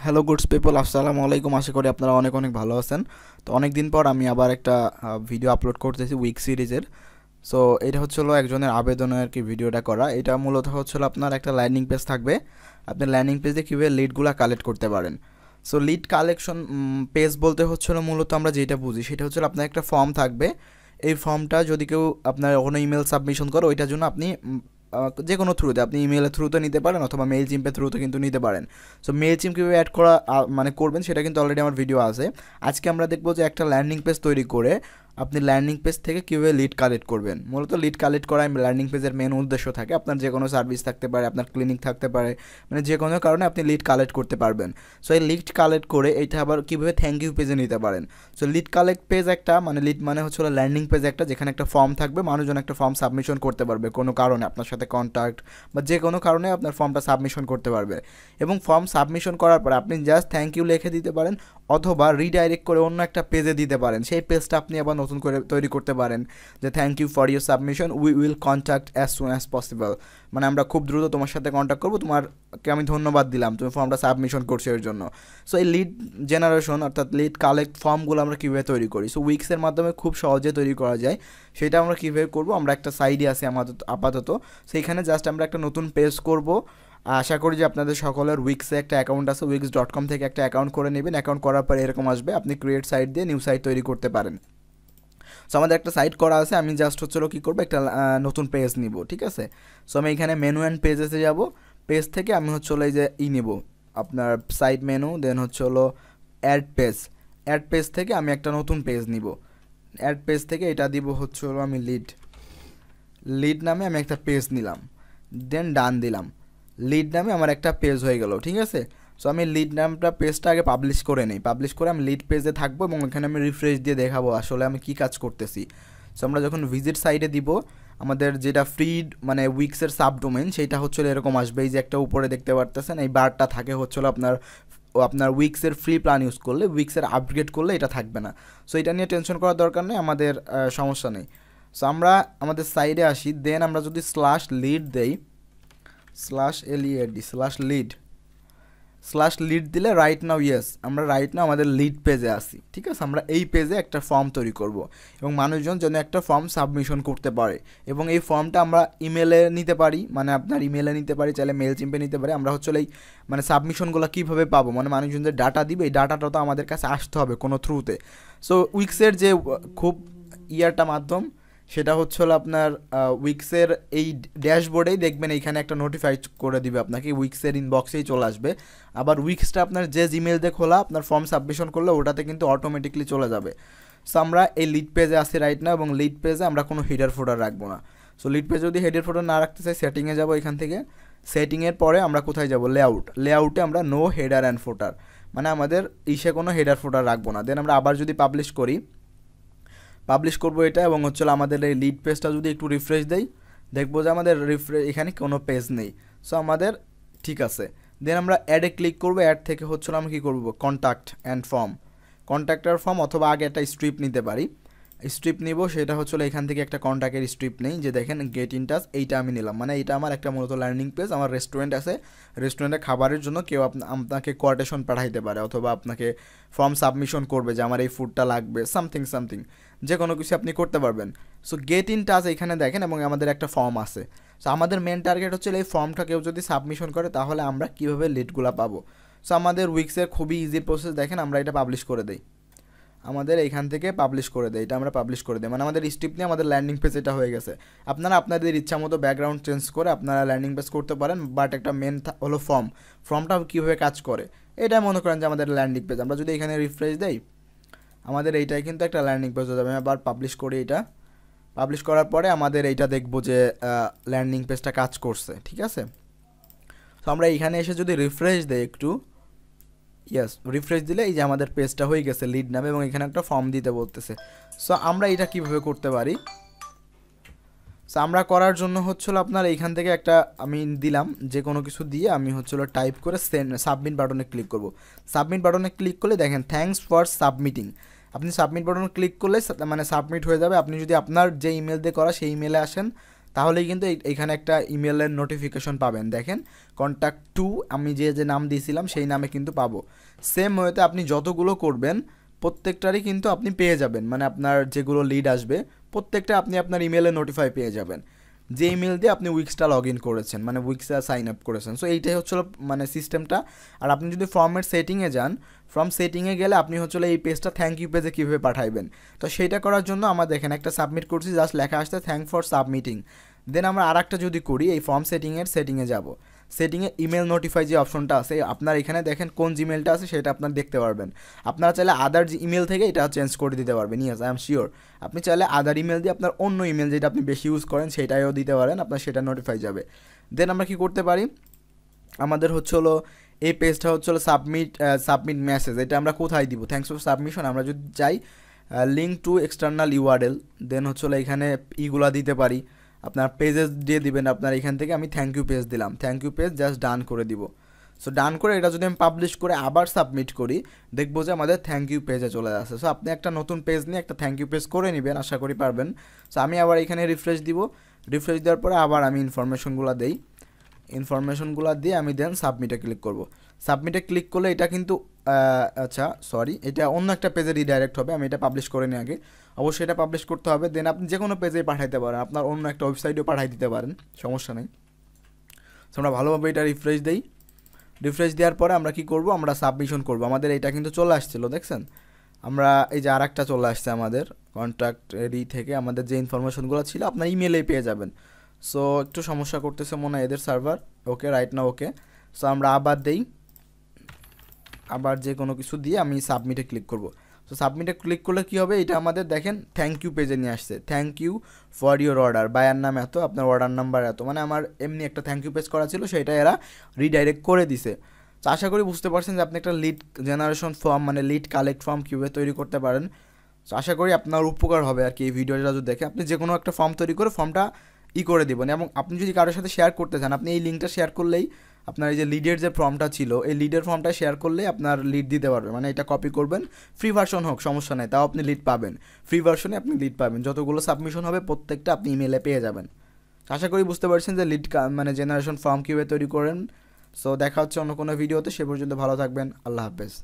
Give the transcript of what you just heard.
Hello goods people, আসসালামু আলাইকুম। আশা করি আপনারা অনেক অনেক ভালো আছেন। তো অনেক দিন পর আমি আবার একটা ভিডিও আপলোড করতেছি উইক সিরিজের। সো এটা হচ্ছিল একজনের আবেদনের আর কি ভিডিওটা করা। এটা মূলত হচ্ছিল আপনার একটা ল্যান্ডিং পেজ থাকবে। আপনি ল্যান্ডিং পেজে কীভাবে লিডগুলো কালেক্ট করতে পারেন। সো লিড কালেকশন পেজ বলতে হচ্ছিল মূলত আমরা যেটা বুঝি সেটা হচ্ছিল আপনার একটা ফর্ম থাকবে। এই ফর্মটা যদি কেউ আপনার কোনো ইমেল সাবমিশন করে ওইটার জন্য আপনি যে কোনো থ্রুতে আপনি ইমেলের থ্রুতে নিতে পারেন অথবা মেইল চিম্পের থ্রুতে কিন্তু নিতে পারেন। সো মেইল চিম্প কীভাবে অ্যাড করা মানে করবেন সেটা কিন্তু অলরেডি আমার ভিডিও আছে। আজকে আমরা দেখবো যে একটা ল্যান্ডিং পেজ তৈরি করে আপনি ল্যান্ডিং পেজ থেকে কীভাবে লিড কালেক্ট করবেন। মূলত লিড কালেক্ট করা ল্যান্ডিং পেজের মেন উদ্দেশ্য থাকে। আপনার যে কোনো সার্ভিস থাকতে পারে, আপনার ক্লিনিক থাকতে পারে, মানে যে কোনো কারণে আপনি লিড কালেক্ট করতে পারবেন। সো এই লিড কালেক্ট করে এইটা আবার কীভাবে থ্যাংক ইউ পেজে নিতে পারেন। সো লিড কালেক্ট পেজ একটা মানে লিড মানে হচ্ছে ল্যান্ডিং পেজ একটা, যেখানে একটা ফর্ম থাকবে, মানুষজন একটা ফর্ম সাবমিশন করতে পারবে কোনো কারণে আপনার সাথে কন্ট্যাক্ট বা যে কোনো কারণে আপনার ফর্মটা সাবমিশন করতে পারবে। এবং ফর্ম সাবমিশন করার পর আপনি জাস্ট থ্যাংক ইউ লিখে দিতে পারেন অথবা রিডাইরেক্ট করে অন্য একটা পেজে দিতে পারেন। সেই পেজটা আপনি আবার নতুন করে তৈরি করতে পারেন যে thank you for your submission, we will contact as soon as possible. মানে আমরা খুব দ্রুত তোমার সাথে কন্ট্যাক্ট করবো, তোমারকে আমি ধন্যবাদ দিলাম, তুমি ফর্মটা সাবমিশন করছো এর জন্য। সো এই লিড জেনারেশন অর্থাৎ লিড কালেক্ট ফর্মগুলো আমরা কীভাবে তৈরি করি, সো উইক্সের মাধ্যমে খুব সহজে তৈরি করা যায়। সেটা আমরা কীভাবে করবো, আমরা একটা সাইডে আছি আপাতত, সেইখানে জাস্ট আমরা একটা নতুন পেজ করব। আশা করি যে আপনাদের সকলের উইক্সে একটা অ্যাকাউন্ট আছে, wix.com থেকে একটা অ্যাকাউন্ট করে নেবেন। অ্যাকাউন্ট করার পর এরকম আসবে, আপনি ক্রিয়েট সাইট দিয়ে নিউ সাইট তৈরি করতে পারেন। সো আমাদের একটা সাইট করা আছে, আমি জাস্ট হচ্ছিল কী করবো, একটা নতুন পেজ নিব, ঠিক আছে। সো আমি এখানে মেনু অ্যান্ড পেজেসে যাব। পেজ থেকে আমি হচ্ছে এই যে নিব আপনার সাইট মেনু, দেন হচ্ছে হলো অ্যাড পেজ। অ্যাড পেজ থেকে আমি একটা নতুন পেজ নিব। অ্যাড পেজ থেকে এটা দিব হচ্ছে হলো আমি লিড নামে আমি একটা পেজ নিলাম, দেন ডান দিলাম। লিড নামে আমার একটা পেজ হয়ে গেল, ঠিক আছে। সো আমি লিড নামটা পেজটা আগে পাবলিশ করে নিই, পাবলিশ করে আমি লিড পেজে থাকবো এবং এখানে আমি রিফ্রেশ দিয়ে দেখাবো আসলে আমি কী কাজ করতেছি। সো আমরা যখন ভিজিট সাইটে দিব, আমাদের যেটা ফ্রি মানে উইক্সের সাবডোমেন সেইটা হচ্ছে এরকম আসবে। এই যে একটা উপরে দেখতে পারতেছেন এই বারটা থাকে হচ্ছে আপনার উইক্সের ফ্রি প্ল্যান ইউজ করলে, উইক্সের আপগ্রেড করলে এটা থাকবে না। সো এটা নিয়ে টেনশন করার দরকার নেই, আমাদের সমস্যা নেই। সো আমরা আমাদের সাইডে আসি, দেন আমরা যদি স্ল্যাশ লিড দেই, স্ল্যাশ লিড দিলে রাইট নাও, ইয়েস আমরা রাইট নাও আমাদের লিড পেজে আসি, ঠিক আছে। আমরা এই পেজে একটা ফর্ম তৈরি করব এবং মানুষজন যেন একটা ফর্ম সাবমিশন করতে পারে এবং এই ফর্মটা আমরা ইমেলে নিতে পারি, মানে আপনার ইমেলে নিতে পারি, চাইলে মেল চিম্পে নিতে পারি। আমরা হচ্ছে এই মানে সাবমিশনগুলো কীভাবে পাবো, মানে মানুষজন যে ডাটা দিবে এই ডাটাটা তো আমাদের কাছে আসতে হবে কোনো থ্রুতে। সো উইক্সের যে খুব ইয়ারটা মাধ্যম সেটা হচ্ছে হলো আপনার উইক্সের এই ড্যাশবোর্ডেই দেখবেন এইখানে একটা নোটিফাই করে দিবে আপনাকে, উইক্সের ইনবক্সেই চলে আসবে। আবার উইক্সটা আপনার যে জিমেল দিয়ে খোলা, আপনার ফর্ম সাবমিশন করলে ওটাতে কিন্তু অটোমেটিকলি চলে যাবে। সো আমরা এই লিড পেজে আসি রাইট না, এবং লিড পেজে আমরা কোনো হেডার ফোল্ডার রাখবো না। সো লিড পেজে যদি হেডার ফোল্ডার না রাখতে চাই, সেটিংয়ে যাবো। এখান থেকে সেটিংয়ের পরে আমরা কোথায় যাব, লেআউটে আমরা নো হেডার অ্যান্ড ফোল্ডার, মানে আমাদের কোনো হেডার ফোল্ডার রাখবো না। দেন আমরা আবার যদি পাবলিশ করবো এটা, এবং হচ্ছে আমাদের এই লিড পেজটা যদি একটু রিফ্রেশ দেই, দেখবো যে আমাদের এখানে কোনো পেজ নেই। সো আমাদের ঠিক আছে। দেন আমরা অ্যাডে ক্লিক করবো। অ্যাড থেকে হচ্ছে আমরা কী করবো, কন্ট্যাক্ট ফর্ম অথবা আগে একটা স্ট্রিপ নিতে পারি, স্ট্রিপ নিব। সেটা হচ্ছে এখান থেকে একটা কন্ট্যাক্টের স্ট্রিপ নেই, যে দেখেন গেট ইন টাচ, এইটা আমি নিলাম। মানে এইটা আমার একটা মূলত লার্নিং পেজ, আমার রেস্টুরেন্ট আছে, রেস্টুরেন্টে খাবারের জন্য কেউ আপনাকে কোয়াটেশন পাঠাইতে পারে অথবা আপনাকে ফর্ম সাবমিশন করবে যে আমার এই ফুডটা লাগবে, সামথিং যে কোনো কিছু আপনি করতে পারবেন। সো গেট ইন টাচ এখানে দেখেন, এবং আমাদের একটা ফর্ম আছে। সো আমাদের মেন টার্গেট হচ্ছে এই ফর্মটা কেউ যদি সাবমিশন করে তাহলে আমরা কীভাবে লিডগুলো পাবো। সো আমাদের উইক্সের খুবই ইজি প্রসেস, দেখেন আমরা এটা পাবলিশ করে দিই, আমাদের এইখান থেকে পাবলিশ করে দেয়, এটা আমরা পাবলিশ করে দিই, মানে আমাদের স্ট্রিপ নিয়ে আমাদের ল্যান্ডিং পেজ এটা হয়ে গেছে। আপনারা আপনাদের ইচ্ছা মতো ব্যাকগ্রাউন্ড চেঞ্জ করে আপনারা ল্যান্ডিং পেজ করতে পারেন, বাট একটা মেন হলো ফর্মটা কীভাবে কাজ করে এটা মনে করেন যে আমাদের ল্যান্ডিং পেজ। আমরা যদি এখানে রিফ্রেশ দেই, আমাদের এইটাই কিন্তু একটা ল্যান্ডিং পেজ হয়ে যাবে। আমি আবার পাবলিশ করি, এটা পাবলিশ করার পরে আমাদের এইটা দেখবো যে ল্যান্ডিং পেজটা কাজ করছে, ঠিক আছে। তো আমরা এইখানে এসে যদি রিফ্রেশ দেই একটু, ইয়েস রিফ্রেশ দিলে এই যে আমাদের পেজটা হয়ে গেছে লিড নামে, এবং এখানে একটা ফর্ম দিতে বলতেছে। সো আমরা এটা কিভাবে করতে পারি, সো আমরা করার জন্য হচ্ছিল আপনার এইখান থেকে একটা আমি দিলাম, যে কোনো কিছু দিয়ে আমি হচ্ছিল টাইপ করে সাবমিট বাটনে ক্লিক করব। সাবমিট বাটনে ক্লিক করলে দেখেন থ্যাঙ্কস ফর সাবমিটিং, আপনি সাবমিট বাটনে ক্লিক করলে মানে সাবমিট হয়ে যাবে। আপনি যদি আপনার যে ইমেল দিয়ে করা সেই ইমেলে আসেন, তাহলেই কিন্তু এইখানে একটা ইমেলের নোটিফিকেশন পাবেন। দেখেন কন্ট্যাক্ট টু আমি যে নাম দিয়েছিলাম সেই নামে কিন্তু পাবো। সেম ওয়েতে আপনি যতগুলো করবেন প্রত্যেকটারই কিন্তু আপনি পেয়ে যাবেন, মানে আপনার যেগুলো লিড আসবে প্রত্যেকটা আপনি আপনার ইমেলে নোটিফাই পেয়ে যাবেন, যে ইমেল দিয়ে আপনি উইক্সটা লগ ইন করেছেন, মানে উইক্সটা সাইন আপ করেছেন। সো এইটাই হচ্ছিল মানে সিস্টেমটা। আর আপনি যদি ফর্মের সেটিংয়ে যান, ফর্ম সেটিংয়ে গেলে আপনি হচ্ছিল এই পেজটা থ্যাংক ইউ পেজে কীভাবে পাঠাইবেন, তো সেইটা করার জন্য আমাদের এখানে একটা সাবমিট করছি, জাস্ট লেখা আসতে থ্যাংক ফর সাবমিটিং। দেন আমরা আর একটা যদি করি, এই ফর্ম সেটিংয়ে যাব, সেটিংয়ে ইমেল নোটিফাই যে অপশনটা আছে আপনার এখানে দেখেন কোন জিমেলটা আছে সেটা আপনার দেখতে পারবেন। আপনারা চাইলে আদার ইমেল থেকে এটা চেঞ্জ করে দিতে পারবেন। Yes, I am sure. আপনি চাইলে আদার ইমেল দিয়ে আপনার অন্য ইমেল যেটা আপনি বেশি ইউজ করেন সেটাইও দিতে পারেন, আপনার সেটা নোটিফাই যাবে। দেন আমরা কি করতে পারি, আমাদের হচ্ছে হলো এই পেজটা হচ্ছে হলো সাবমিট মেসেজ, এটা আমরা কোথায় দিব, থ্যাংকস ফর সাবমিশন আমরা যদি চাই লিঙ্ক টু এক্সটার্নাল ইউআরএল, দেন হচ্ছে হলো এখানে ইগুলা দিতে পারি, আপনার পেজেস দিয়ে দিবেন। আপনার এখান থেকে আমি থ্যাংক ইউ পেজ দিলাম, থ্যাংক ইউ পেজ জাস্ট ডান করে দিব। সো ডান করে এটা যদি আমি পাবলিশ করে আবার সাবমিট করি, দেখবো যে আমাদের থ্যাংক ইউ পেজে চলে আসছে। সো আপনি একটা নতুন পেজ নিয়ে একটা থ্যাংক ইউ পেজ করে নেবেন, আশা করি পারবেন। সো আমি আবার এখানে রিফ্রেশ দিব, রিফ্রেশ দেওয়ার পরে আবার আমি ইনফরমেশনগুলো দিয়ে আমি দেন সাবমিটে ক্লিক করব। সাবমিটে ক্লিক করলে এটা কিন্তু আচ্ছা সরি, এটা অন্য একটা পেজে রিডাইরেক্ট হবে। আমি এটা পাবলিশ করে নিই আগে, অবশ্যই এটা পাবলিশ করতে হবে। দেন আপনি যে কোনো পেজে পাঠাইতে পারেন, আপনার অন্য একটা ওয়েবসাইটেও পাঠাই দিতে পারেন, সমস্যা নেই। সো আমরা ভালোভাবে এটা রিফ্রেশ দিই, রিফ্রেশ দেওয়ার পরে আমরা কি করব, আমরা সাবমিশন করব। আমাদের এটা কিন্তু চলে আসছিল, দেখছেন আমরা এই যে আর একটা চলে আসছে আমাদের কন্ট্যাক্ট থেকে, আমাদের যে ইনফরমেশনগুলো ছিল আপনার ইমেলেই পেয়ে যাবেন। সো একটু সমস্যা করতেছে মনে হয় এদের সার্ভার। ওকে, রাইট না, ওকে। সো আমরা আবার যে কোনো কিছু দিয়ে আমি সাবমিটে ক্লিক করব। সো সাবমিটে ক্লিক করলে কী হবে, এটা আমাদের দেখেন থ্যাংক ইউ পেজে নিয়ে আসছে, thank you for your order, buyer নাম এত, আপনার অর্ডার নাম্বার এত, মানে আমার এমনি একটা থ্যাংক ইউ পেজ করা ছিল সেটা এরা রিডাইরেক্ট করে দিছে। তো আশা করি বুঝতে পারছেন যে আপনি একটা লিড জেনারেশন ফর্ম মানে লিড কালেক্ট ফর্ম কীভাবে তৈরি করতে পারেন। তো আশা করি আপনার উপকার হবে আর কি এই ভিডিওটা যদি দেখে। আপনি যে কোনো একটা ফর্ম তৈরি করে ফর্মটা করে দেবেন, এবং আপনি যদি কারোর সাথে শেয়ার করতে চান আপনি এই লিঙ্কটা শেয়ার করলেই আপনার এই যে লিডের যে ফর্মটা ছিল এই লিডের ফর্মটা শেয়ার করলেই আপনার লিড দিতে পারবে, মানে এটা কপি করবেন, ফ্রি ভার্সন হোক সমস্যা নেই, তাও আপনি লিড পাবেন, ফ্রি ভার্সনে আপনি লিড পাবেন, যতগুলো সাবমিশন হবে প্রত্যেকটা আপনি ইমেলে পেয়ে যাবেন। আশা করি বুঝতে পারছেন যে লিড মানে জেনারেশন ফর্ম কীভাবে তৈরি করেন। সো দেখা হচ্ছে অন্য কোনো ভিডিওতে, সে পর্যন্ত ভালো থাকবেন, আল্লাহ হাফেজ।